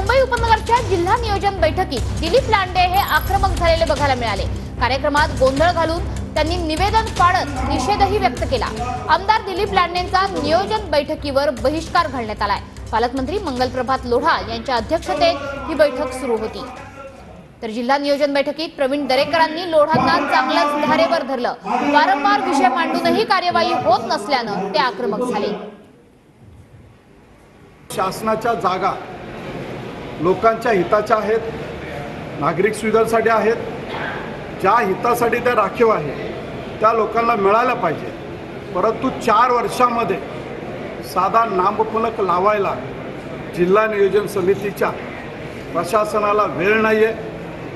मुंबई उपनगरच्या जिल्हा नियोजन बैठकीत दिलीप लांडे हे आक्रमक झालेले बघायला मिळाले। कार्यक्रमात गोंधळ घालून त्यांनी निवेदन पाळत निषेधही व्यक्त केला। आमदार दिलीप लांडेंचा नियोजन बैठकीवर बहिष्कार घालण्यात आलाय। पालकमंत्री मंगलप्रभात लोढा यांच्या अध्यक्षतेत ही बैठक सुरू होती। तर जिल्हा नियोजन बैठकीत प्रवीण दरेकरांनी लोढांना चांगलंच धारेवर धरलं। वारंवार विषय मांडूनही कार्यवाही होत नसल्यानं ते आक्रमक झाले। शासनाच्या जागा लोकांच्या हिताच्या आहेत, नागरिक सुविधांसाठी आहेत, ज्या हितासाठी त्या राखीव आहेत त्या लोकांना मिळायला पाहिजे। परंतु 4 वर्षांमध्ये साधा नामफलक लावायला जिल्हा नियोजन समितीच्या प्रशासनाला वेळ नाही आहे,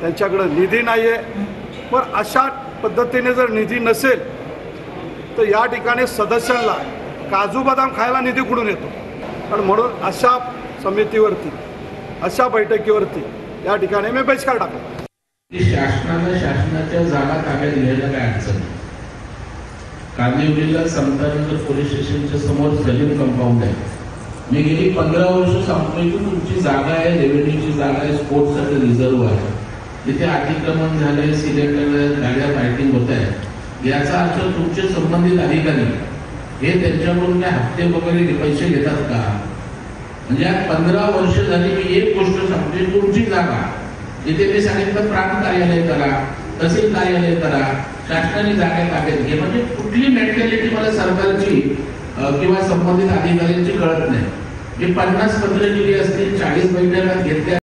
त्यांच्याकडे निधी नाही आहे। पण अशा पद्धतीने जर निधी नसेल तर या ठिकाणी सदस्यांना काजू बदाम खायला निधी कुठून येतो? आणि म्हणून अशा समितीवरती, अशा बैठकीवरती या ठिकाणी मी बहिष्कार टाकला। शासनाच्या जागा ताब्यात घ्यायला काय अडचण नाही। कांदिवलीला समतानगर पोलीस स्टेशनच्या समोर सलीम कंपाऊंड आहे। मी गेली 15 वर्ष सांगतोय की तुमची जागा आहे, रेव्हेन्यूची जागा आहे, स्पोर्ट्ससाठी रिझर्व आहे, तिथे अतिक्रमण झाले, सिलेंडर गाड्या फायटिंग होत आहे। याचा अर्थ तुमचे संबंधित अधिकारी हे त्यांच्याकडून काय हप्ते वगैरे पैसे घेतात का? म्हणजे 15 वर्ष झाली मी एक गोष्ट सांगतोय, तुमची जागा जिथे मी सांगितलं प्रांत कार्यालय करा, तहसील कार्यालय करा, शासनाने जागा ताब्यात घे। म्हणजे कुठली मेंटॅलिटी मला सरकारची किंवा संबंधित अधिकाऱ्यांची कळत नाही। मी 50 पत्र दिली असतील, 40 बैठका घेतल्या।